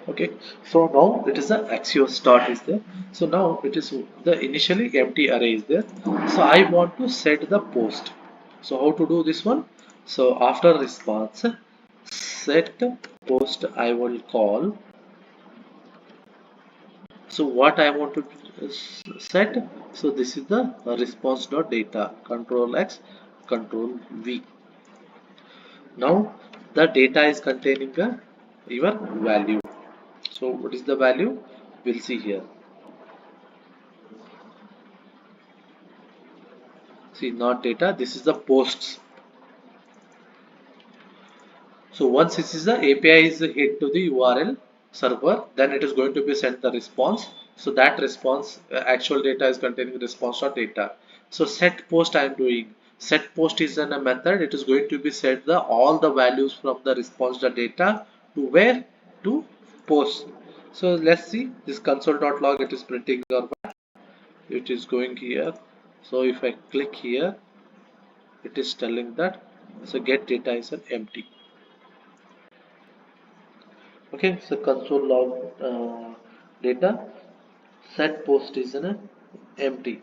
Okay, so now it is the axio start is there. So now it is the initially empty array is there. So I want to set the post. So how to do this one? So after response set post I will call. So what I want to set? So this is the response dot data control X control V. Now the data is containing your value. So what is the value? We'll see here. See, not data, this is the posts. So once this is the API is hit to the URL server, then it is going to be sent the response. So that response actual data is containing response or data. So set post I am doing. Set post is in a method. It is going to be set the all the values from the response the data to where to post. So let's see this console.log it is printing or what it is going here. So if I click here, it is telling that so get data is an empty. Okay, so console log data set post is an empty.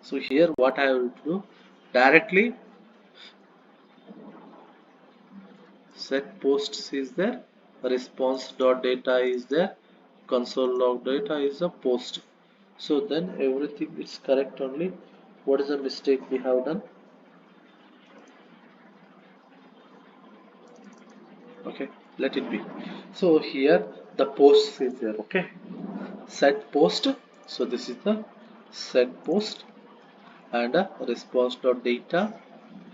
So here what I will do directly set posts is there, response dot data is there, console log data is a post. So then everything is correct only. What is the mistake we have done? Okay, let it be. So here the post is there. Okay, set post. So this is the set post and response dot data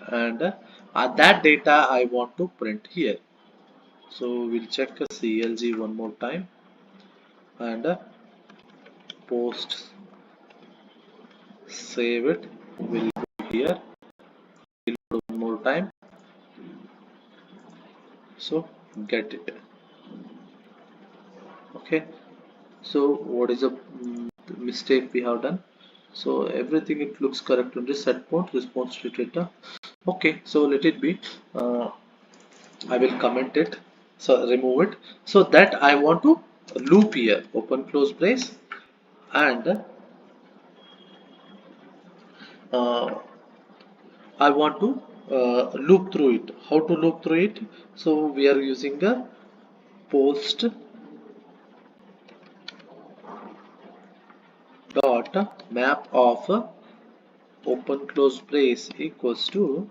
and that data I want to print here. So we'll check a CLG one more time and post save it. We'll go here one more time. So get it. Okay. So what is the mistake we have done? So everything it looks correct on this set point response to data. Okay, so let it be. I will comment it. So remove it. So that I want to loop here. Open close brace and uh, I want to loop through it. How to loop through it? So we are using a post dot map of open close brace equals to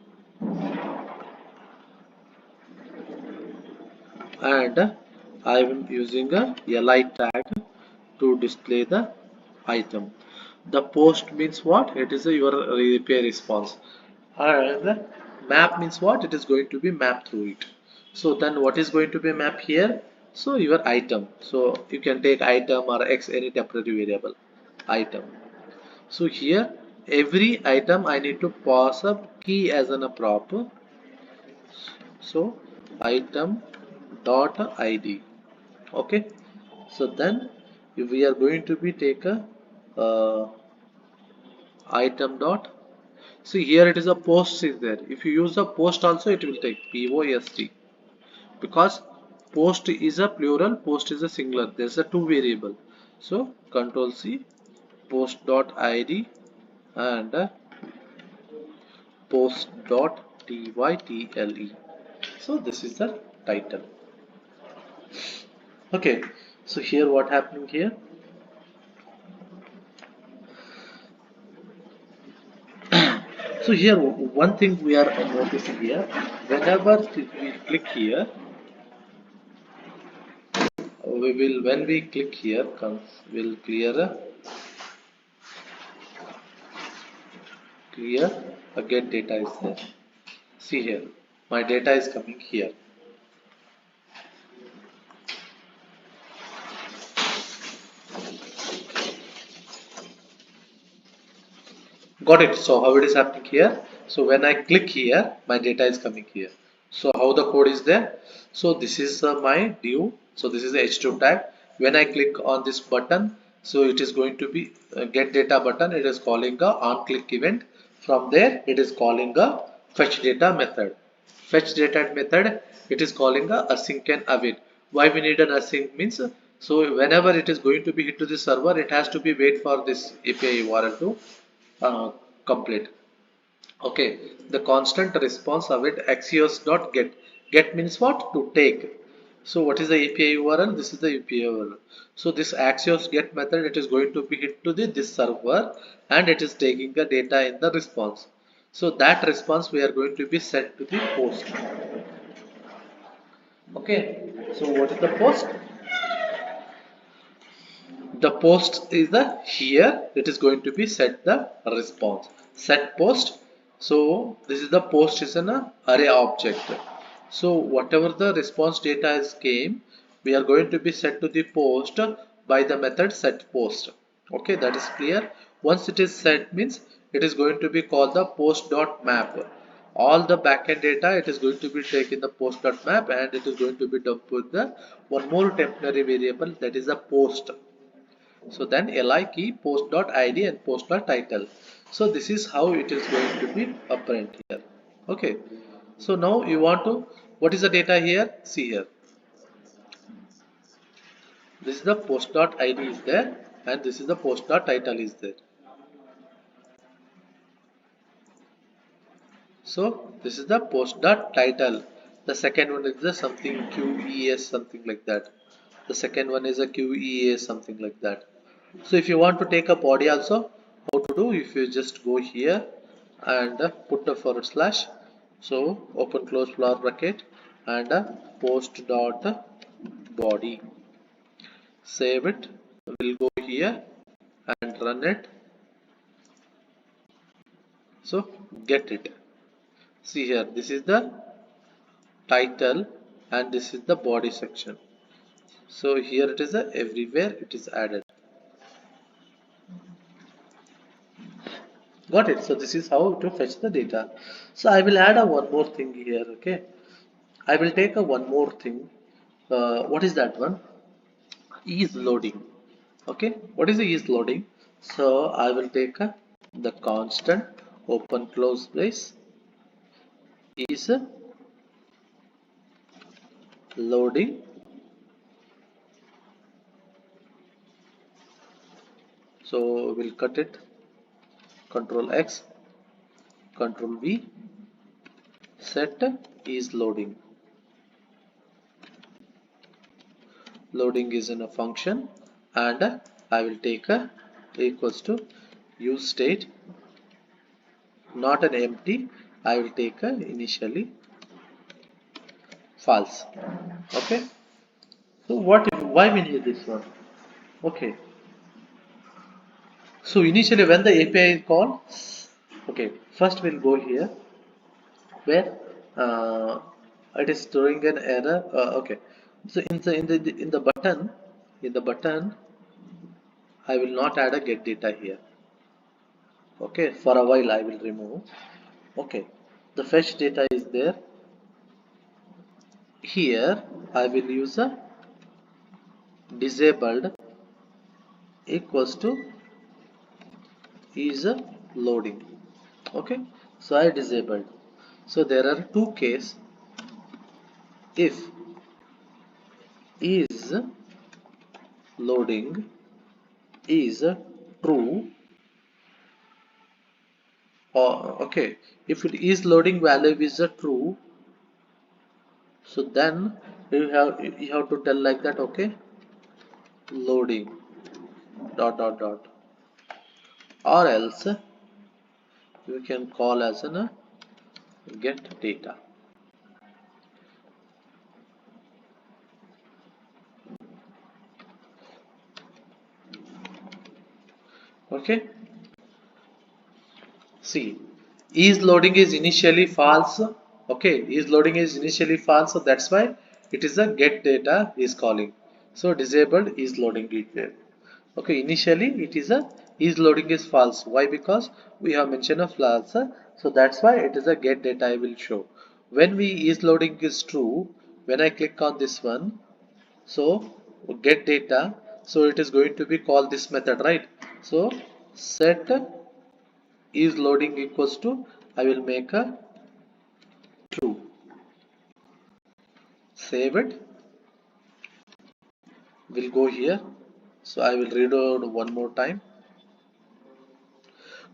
and I am using a li tag to display the item. The post means what? It is your API response and map means what? It is going to be mapped through it. So then what is going to be mapped here? So your item. So you can take item or x any temporary variable item. So here every item I need to pass a key as an a prop. So item dot id. Okay, so then if we are going to be take a uh, item dot, see here it is a post is there. If you use the post also it will take post because post is a plural, post is a singular, there's a two variable. So control C post dot id and post dot tytle. So this is the title. Okay, so here what happening here? So here one thing we are noticing here, whenever we click here, we will when we click here comes will clear again data is there. See here, my data is coming here. Got it. So how it is happening here? So when I click here, my data is coming here. So how the code is there? So this is my div. So this is the h2 tag. When I click on this button, so it is going to be get data button. It is calling a on click event. From there, it is calling a fetch data method. Fetch data method. It is calling a async and await. Why we need an async means So whenever it is going to be hit to the server, it has to be wait for this API URL to complete. Okay, the constant response of it axios.get. Get means what? To take. So what is the API URL? This is the API URL. So this axios get method, it is going to be hit to the this server and it is taking the data in the response. So that response we are going to be set to the post. Okay. So what is the post? The post is the here it is going to be set the response set post. So this is the post is an array object. So whatever the response data is came, we are going to be set to the post by the method set post. Okay, that is clear. Once it is set means it is going to be called the post dot map. All the backend data it is going to be taken the post dot map and it is going to be dumped with the one more temporary variable, that is a post. So then li key post.id and post.title. So this is how it is going to be apparent here. Okay. So now you want to, what is the data here? See here. This is the post.id is there and this is the post.title is there. So this is the post.title. The second one is the something QES something like that. The second one is a QEA something like that. So if you want to take a body also, how to do? If you just go here and put a forward slash, so open close flower bracket and post dot body, save it, we'll go here and run it. So get it. See here, this is the title and this is the body section. So here it is everywhere it is added. Got it. So this is how to fetch the data. So I will add a one more thing here. Okay, I will take a one more thing. What is that one? Is loading. Okay, what is the is loading? So I will take the constant open close brace is loading. So we'll cut it. Control X, Control V. Set is loading. Loading is in a function and I will take a equals to use state, not an empty. I will take a initially false. Okay, so what if, why we need this one? Okay, so initially when the API is called, okay, first we'll go here where it is throwing an error. Okay, so in the button I will not add a get data here. Okay, for a while I will remove. Okay, the fetch data is there. Here I will use a disabled equals to is a loading. Okay, so I disabled. So there are two cases. If is loading is true, or okay, if it is loading value is a true, so then you have to tell like that. Okay, loading dot dot dot, or else you can call as an get data. Okay, see, is loading is initially false. Okay, is loading is initially false, so that's why it is a get data is calling. So disabled is loading it there. Okay, initially it is a is loading is false. Why? Because we have mentioned a false, so that's why it is a get data I will show. When we is loading is true, when I click on this one, so get data, so it is going to be called this method, right? So set is loading equals to, I will make a true, save it, We'll go here. So I will reload one more time.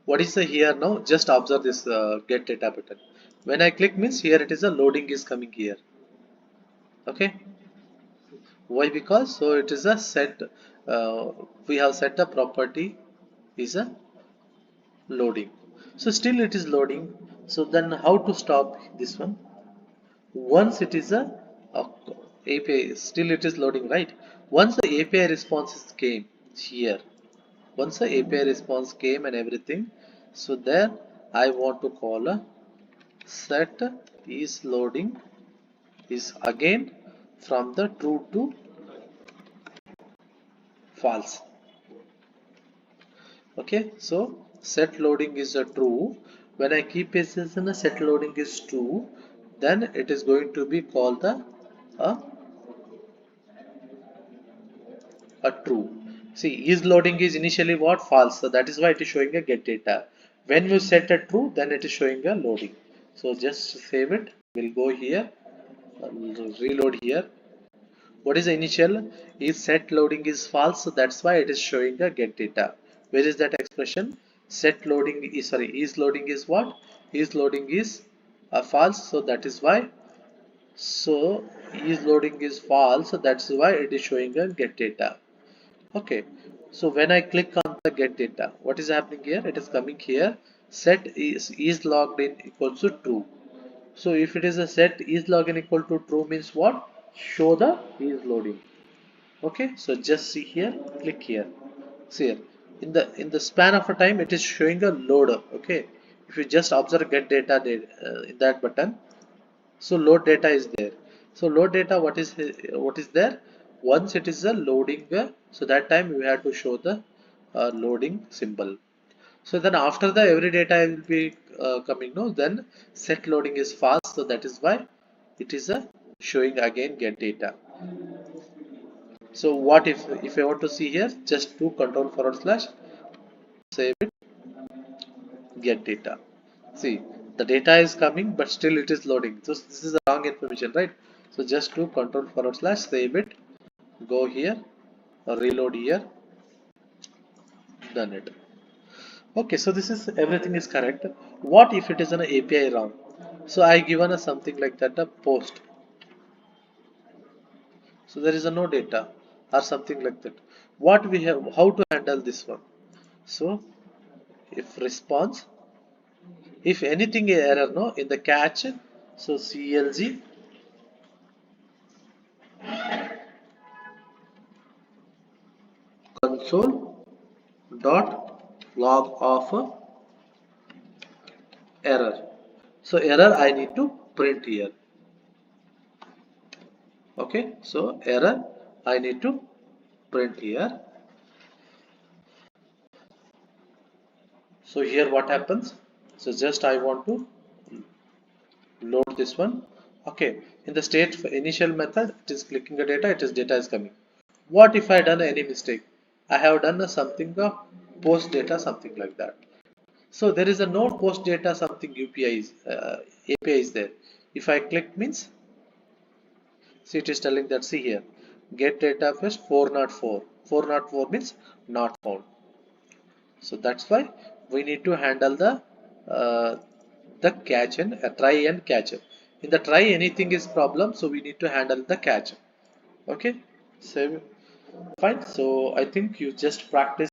What is the here now? Just observe this get data button. When I click means here it is a loading is coming here. Okay. Why? Because so it is a set. We have set a property is a loading. So still it is loading. So then how to stop this one? Once it is a API, still it is loading, right? Once the API responses came here, once the API response came and everything, so there I want to call a set is loading is again from the true to false. Okay, so set loading is a true. When I keep it as in a set loading is true, then it is going to be called the a a true. See, is loading is initially what? False. So that is why it is showing a get data. When you set a true, then it is showing a loading. So just save it. We'll go here, reload here. What is the initial? Is set loading is false. So that's why it is showing a get data. Where is that expression? Set loading is sorry. Is loading is what? Is loading is false. So that is why. So is loading is false. So that's why it is showing a get data. Okay, so when I click on the get data, what is happening here? It is coming here. Set is logged in equals to true. So if it is a set is login equal to true means what? Show the is loading. Okay, so just see here, click here. See here. In the span of a time, it is showing a loader. Okay, if you just observe get data in that button, so load data is there. So load data, what is there? Once it is a loading, so that time we have to show the loading symbol. So then after the every data will be coming, no, then set loading is fast. So that is why it is showing again get data. So what if I want to see here, just do control forward slash save it, get data. See, the data is coming, but still it is loading. So this is the wrong information, right? So just do control forward slash save it, go here, reload here, done it. Okay, so this is everything is correct. What if it is an API wrong? So I given a something like that a post. So there is a no data or something like that. What we have, how to handle this one? So if response, if anything error no in the catch, so CLG console dot log of error. So error I need to print here. Okay, so error I need to print here. So here what happens? So just I want to load this one. Okay, in the state initial method, it is clicking the data, it is data is coming. What if I done any mistake? I have done a something post data something like that. So there is a no post data something API is there. If I click means, see it is telling that see here, get data first 404. 404 means not found. So that's why we need to handle uh, the catch and try and catch. In the try anything is problem, so we need to handle the catch. Okay, so fine. So I think you just practice